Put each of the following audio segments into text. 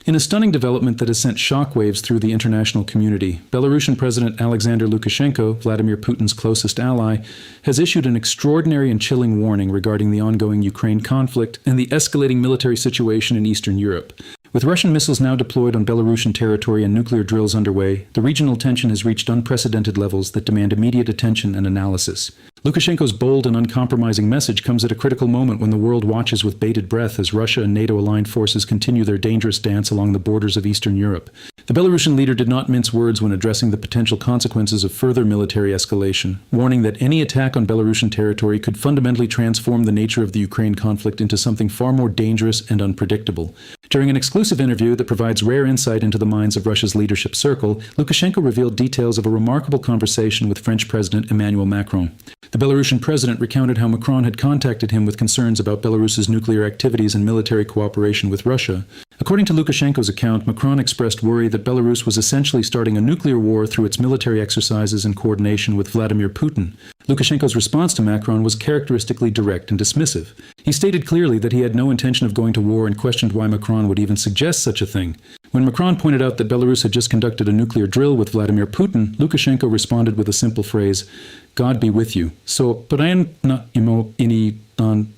In a stunning development that has sent shockwaves through the international community, Belarusian President Alexander Lukashenko, Vladimir Putin's closest ally, has issued an extraordinary and chilling warning regarding the ongoing Ukraine conflict and the escalating military situation in Eastern Europe. With Russian missiles now deployed on Belarusian territory and nuclear drills underway, the regional tension has reached unprecedented levels that demand immediate attention and analysis. Lukashenko's bold and uncompromising message comes at a critical moment when the world watches with bated breath as Russia and NATO-aligned forces continue their dangerous dance along the borders of Eastern Europe. The Belarusian leader did not mince words when addressing the potential consequences of further military escalation, warning that any attack on Belarusian territory could fundamentally transform the nature of the Ukraine conflict into something far more dangerous and unpredictable. During an exclusive interview that provides rare insight into the minds of Russia's leadership circle, Lukashenko revealed details of a remarkable conversation with French President Emmanuel Macron. The Belarusian president recounted how Macron had contacted him with concerns about Belarus's nuclear activities and military cooperation with Russia. According to Lukashenko's account, Macron expressed worry that Belarus was essentially starting a nuclear war through its military exercises in coordination with Vladimir Putin. Lukashenko's response to Macron was characteristically direct and dismissive. He stated clearly that he had no intention of going to war and questioned why Macron would even suggest such a thing. When Macron pointed out that Belarus had just conducted a nuclear drill with Vladimir Putin, Lukashenko responded with a simple phrase, "God be with you. So, but I am not any on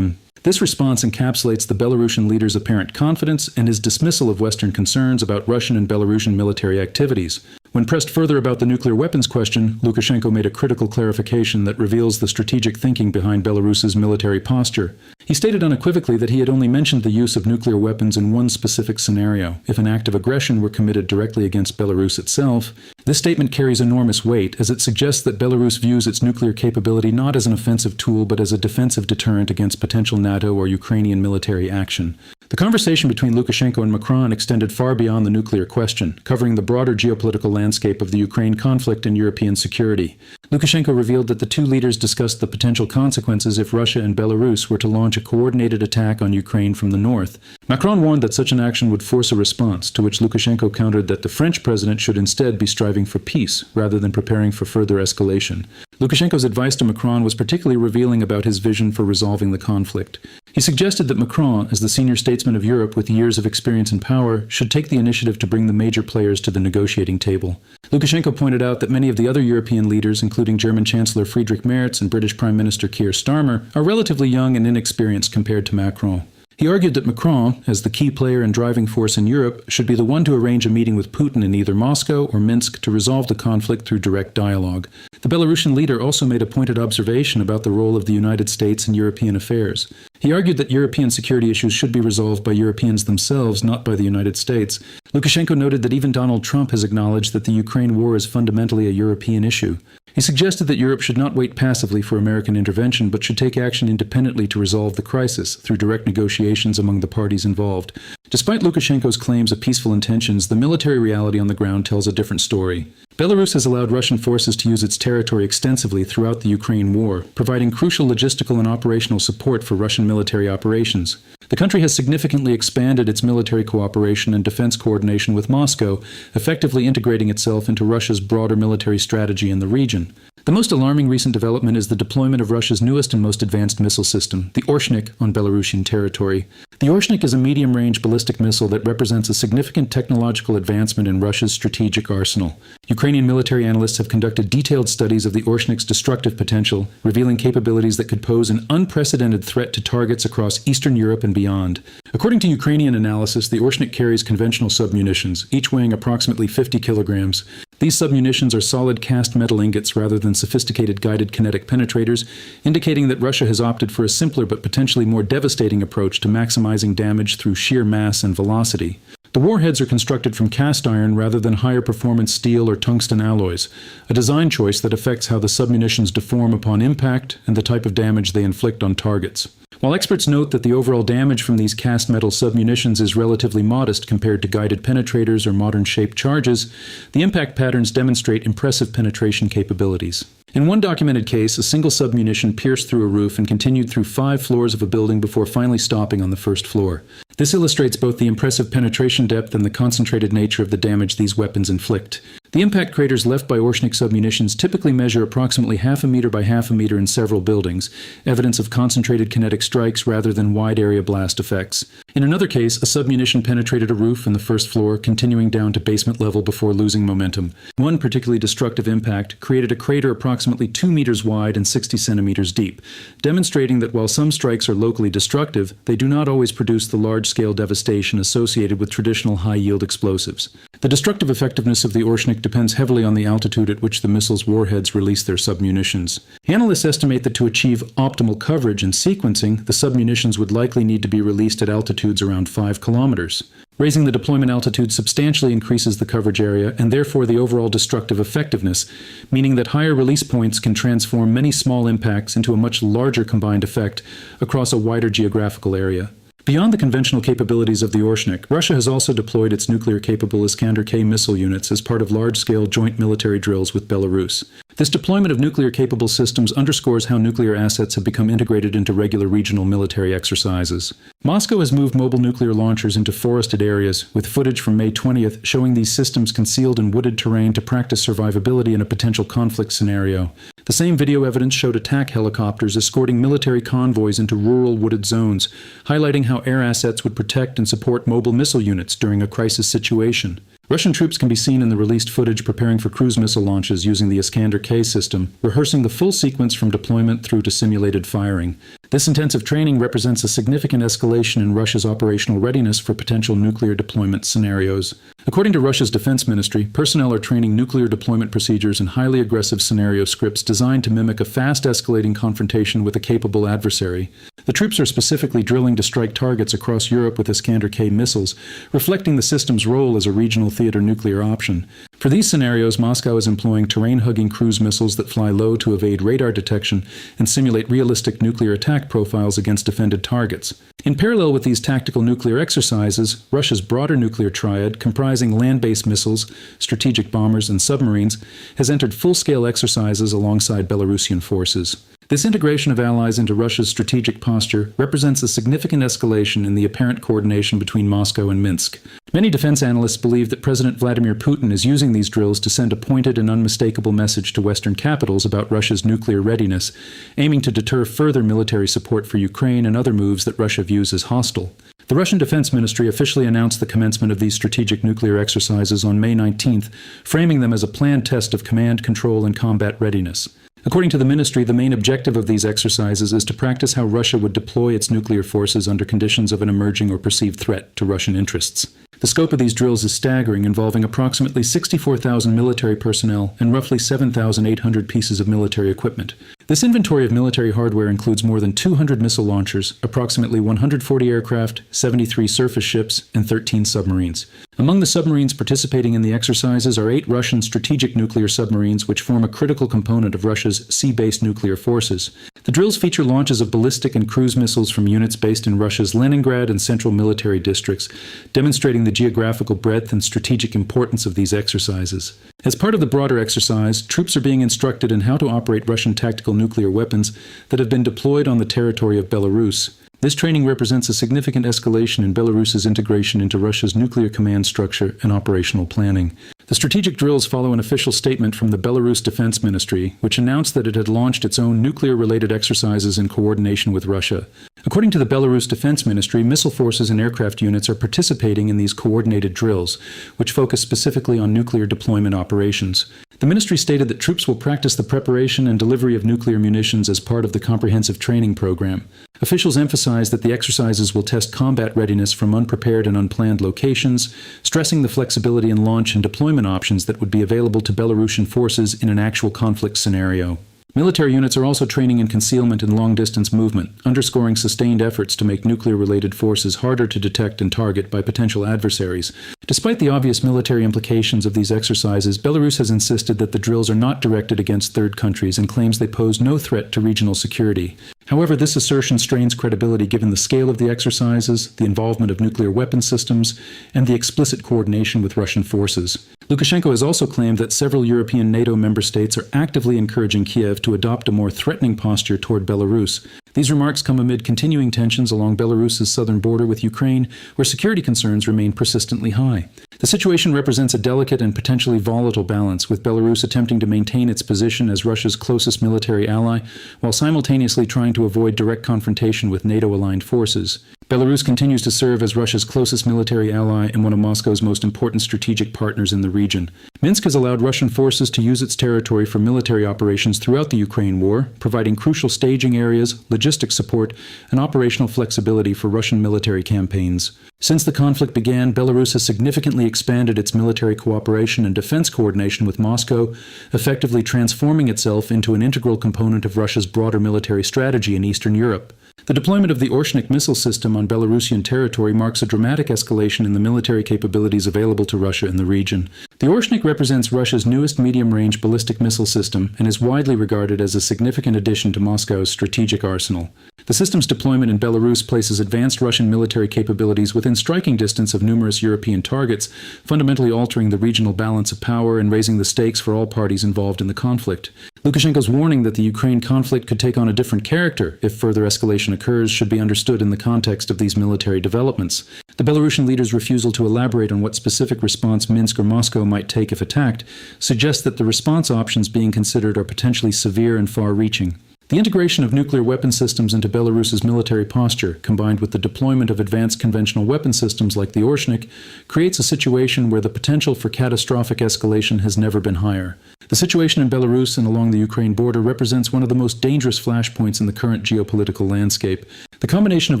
This response encapsulates the Belarusian leader's apparent confidence and his dismissal of Western concerns about Russian and Belarusian military activities. When pressed further about the nuclear weapons question, Lukashenko made a critical clarification that reveals the strategic thinking behind Belarus's military posture. He stated unequivocally that he had only mentioned the use of nuclear weapons in one specific scenario, if an act of aggression were committed directly against Belarus itself. This statement carries enormous weight, as it suggests that Belarus views its nuclear capability not as an offensive tool but as a defensive deterrent against potential NATO or Ukrainian military action. The conversation between Lukashenko and Macron extended far beyond the nuclear question, covering the broader geopolitical landscape of the Ukraine conflict and European security. Lukashenko revealed that the two leaders discussed the potential consequences if Russia and Belarus were to launch a coordinated attack on Ukraine from the north. Macron warned that such an action would force a response, to which Lukashenko countered that the French president should instead be striving for peace, rather than preparing for further escalation. Lukashenko's advice to Macron was particularly revealing about his vision for resolving the conflict. He suggested that Macron, as the senior statesman of Europe with years of experience and power, should take the initiative to bring the major players to the negotiating table. Lukashenko pointed out that many of the other European leaders, including German Chancellor Friedrich Merz and British Prime Minister Keir Starmer, are relatively young and inexperienced compared to Macron. He argued that Macron, as the key player and driving force in Europe, should be the one to arrange a meeting with Putin in either Moscow or Minsk to resolve the conflict through direct dialogue. The Belarusian leader also made a pointed observation about the role of the United States in European affairs. He argued that European security issues should be resolved by Europeans themselves, not by the United States. Lukashenko noted that even Donald Trump has acknowledged that the Ukraine war is fundamentally a European issue. He suggested that Europe should not wait passively for American intervention, but should take action independently to resolve the crisis through direct negotiations among the parties involved. Despite Lukashenko's claims of peaceful intentions, the military reality on the ground tells a different story. Belarus has allowed Russian forces to use its territory extensively throughout the Ukraine war, providing crucial logistical and operational support for Russian military operations. The country has significantly expanded its military cooperation and defense coordination with Moscow, effectively integrating itself into Russia's broader military strategy in the region. The most alarming recent development is the deployment of Russia's newest and most advanced missile system, the Orshnik, on Belarusian territory. The Orshnik is a medium-range ballistic missile that represents a significant technological advancement in Russia's strategic arsenal. Ukrainian military analysts have conducted detailed studies of the Orshnik's destructive potential, revealing capabilities that could pose an unprecedented threat to targets across Eastern Europe and beyond. According to Ukrainian analysis, the Orshnik carries conventional submunitions, each weighing approximately 50 kilograms. These submunitions are solid cast metal ingots rather than sophisticated guided kinetic penetrators, indicating that Russia has opted for a simpler but potentially more devastating approach to maximizing damage through sheer mass and velocity. The warheads are constructed from cast iron rather than higher performance steel or tungsten alloys, a design choice that affects how the submunitions deform upon impact and the type of damage they inflict on targets. While experts note that the overall damage from these cast metal submunitions is relatively modest compared to guided penetrators or modern shaped charges, the impact patterns demonstrate impressive penetration capabilities. In one documented case, a single submunition pierced through a roof and continued through 5 floors of a building before finally stopping on the first floor. This illustrates both the impressive penetration depth and the concentrated nature of the damage these weapons inflict. The impact craters left by Orshnik submunitions typically measure approximately half a meter by half a meter in several buildings, evidence of concentrated kinetic strikes rather than wide-area blast effects. In another case, a submunition penetrated a roof in the first floor, continuing down to basement level before losing momentum. One particularly destructive impact created a crater approximately 2 meters wide and 60 centimeters deep, demonstrating that while some strikes are locally destructive, they do not always produce the large-scale devastation associated with traditional high-yield explosives. The destructive effectiveness of the Orshnik depends heavily on the altitude at which the missile's warheads release their submunitions. Analysts estimate that to achieve optimal coverage and sequencing, the submunitions would likely need to be released at altitudes around 5 kilometers. Raising the deployment altitude substantially increases the coverage area and therefore the overall destructive effectiveness, meaning that higher release points can transform many small impacts into a much larger combined effect across a wider geographical area. Beyond the conventional capabilities of the Orshnik, Russia has also deployed its nuclear-capable Iskander-K missile units as part of large-scale joint military drills with Belarus. This deployment of nuclear-capable systems underscores how nuclear assets have become integrated into regular regional military exercises. Moscow has moved mobile nuclear launchers into forested areas, with footage from May 20th showing these systems concealed in wooded terrain to practice survivability in a potential conflict scenario. The same video evidence showed attack helicopters escorting military convoys into rural wooded zones, highlighting how air assets would protect and support mobile missile units during a crisis situation. Russian troops can be seen in the released footage preparing for cruise missile launches using the Iskander-K system, rehearsing the full sequence from deployment through to simulated firing. This intensive training represents a significant escalation in Russia's operational readiness for potential nuclear deployment scenarios. According to Russia's defense ministry, personnel are training nuclear deployment procedures in highly aggressive scenario scripts designed to mimic a fast-escalating confrontation with a capable adversary. The troops are specifically drilling to strike targets across Europe with Iskander-K missiles, reflecting the system's role as a regional theater nuclear option. For these scenarios, Moscow is employing terrain-hugging cruise missiles that fly low to evade radar detection and simulate realistic nuclear attack profiles against defended targets. In parallel with these tactical nuclear exercises, Russia's broader nuclear triad, comprising land-based missiles, strategic bombers, and submarines, has entered full-scale exercises alongside Belarusian forces. This integration of allies into Russia's strategic posture represents a significant escalation in the apparent coordination between Moscow and Minsk. Many defense analysts believe that President Vladimir Putin is using these drills to send a pointed and unmistakable message to Western capitals about Russia's nuclear readiness, aiming to deter further military support for Ukraine and other moves that Russia views as hostile. The Russian Defense Ministry officially announced the commencement of these strategic nuclear exercises on May 19th, framing them as a planned test of command, control, and combat readiness. According to the ministry, the main objective of these exercises is to practice how Russia would deploy its nuclear forces under conditions of an emerging or perceived threat to Russian interests. The scope of these drills is staggering, involving approximately 64,000 military personnel and roughly 7,800 pieces of military equipment. This inventory of military hardware includes more than 200 missile launchers, approximately 140 aircraft, 73 surface ships, and 13 submarines. Among the submarines participating in the exercises are 8 Russian strategic nuclear submarines, which form a critical component of Russia's sea-based nuclear forces. The drills feature launches of ballistic and cruise missiles from units based in Russia's Leningrad and central military districts, demonstrating the geographical breadth and strategic importance of these exercises. As part of the broader exercise, troops are being instructed in how to operate Russian tactical nuclear weapons that have been deployed on the territory of Belarus. This training represents a significant escalation in Belarus's integration into Russia's nuclear command structure and operational planning. The strategic drills follow an official statement from the Belarus Defense Ministry, which announced that it had launched its own nuclear-related exercises in coordination with Russia. According to the Belarus Defense Ministry, missile forces and aircraft units are participating in these coordinated drills, which focus specifically on nuclear deployment operations. The ministry stated that troops will practice the preparation and delivery of nuclear munitions as part of the comprehensive training program. Officials emphasized that the exercises will test combat readiness from unprepared and unplanned locations, stressing the flexibility in launch and deployment options that would be available to Belarusian forces in an actual conflict scenario. Military units are also training in concealment and long-distance movement, underscoring sustained efforts to make nuclear-related forces harder to detect and target by potential adversaries. Despite the obvious military implications of these exercises, Belarus has insisted that the drills are not directed against third countries and claims they pose no threat to regional security. However, this assertion strains credibility given the scale of the exercises, the involvement of nuclear weapon systems, and the explicit coordination with Russian forces. Lukashenko has also claimed that several European NATO member states are actively encouraging Kiev to adopt a more threatening posture toward Belarus. These remarks come amid continuing tensions along Belarus's southern border with Ukraine, where security concerns remain persistently high. The situation represents a delicate and potentially volatile balance, with Belarus attempting to maintain its position as Russia's closest military ally, while simultaneously trying to avoid direct confrontation with NATO-aligned forces. Belarus continues to serve as Russia's closest military ally and one of Moscow's most important strategic partners in the region. Minsk has allowed Russian forces to use its territory for military operations throughout the Ukraine war, providing crucial staging areas, logistics support, and operational flexibility for Russian military campaigns. Since the conflict began, Belarus has significantly expanded its military cooperation and defense coordination with Moscow, effectively transforming itself into an integral component of Russia's broader military strategy in Eastern Europe. The deployment of the Orshnik missile system on Belarusian territory marks a dramatic escalation in the military capabilities available to Russia in the region. The Orshnik represents Russia's newest medium-range ballistic missile system and is widely regarded as a significant addition to Moscow's strategic arsenal. The system's deployment in Belarus places advanced Russian military capabilities within striking distance of numerous European targets, fundamentally altering the regional balance of power and raising the stakes for all parties involved in the conflict. Lukashenko's warning that the Ukraine conflict could take on a different character if further escalation occurs should be understood in the context of these military developments. The Belarusian leader's refusal to elaborate on what specific response Minsk or Moscow might take if attacked suggests that the response options being considered are potentially severe and far-reaching. The integration of nuclear weapon systems into Belarus's military posture, combined with the deployment of advanced conventional weapon systems like the Orshnik, creates a situation where the potential for catastrophic escalation has never been higher. The situation in Belarus and along the Ukraine border represents one of the most dangerous flashpoints in the current geopolitical landscape. The combination of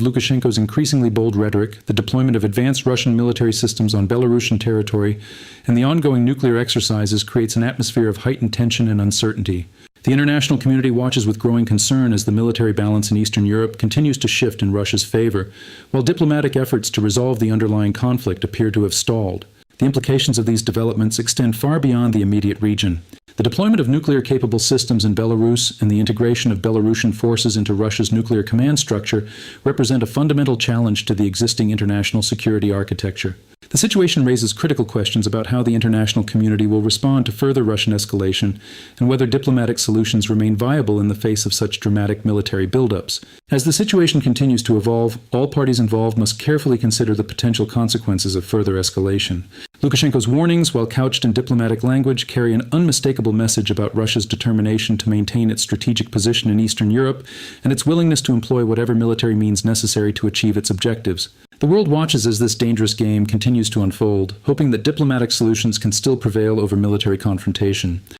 Lukashenko's increasingly bold rhetoric, the deployment of advanced Russian military systems on Belarusian territory, and the ongoing nuclear exercises creates an atmosphere of heightened tension and uncertainty. The international community watches with growing concern as the military balance in Eastern Europe continues to shift in Russia's favor, while diplomatic efforts to resolve the underlying conflict appear to have stalled. The implications of these developments extend far beyond the immediate region. The deployment of nuclear-capable systems in Belarus and the integration of Belarusian forces into Russia's nuclear command structure represent a fundamental challenge to the existing international security architecture. The situation raises critical questions about how the international community will respond to further Russian escalation and whether diplomatic solutions remain viable in the face of such dramatic military buildups. As the situation continues to evolve, all parties involved must carefully consider the potential consequences of further escalation. Lukashenko's warnings, while couched in diplomatic language, carry an unmistakable message about Russia's determination to maintain its strategic position in Eastern Europe and its willingness to employ whatever military means necessary to achieve its objectives. The world watches as this dangerous game continues to unfold, hoping that diplomatic solutions can still prevail over military confrontation.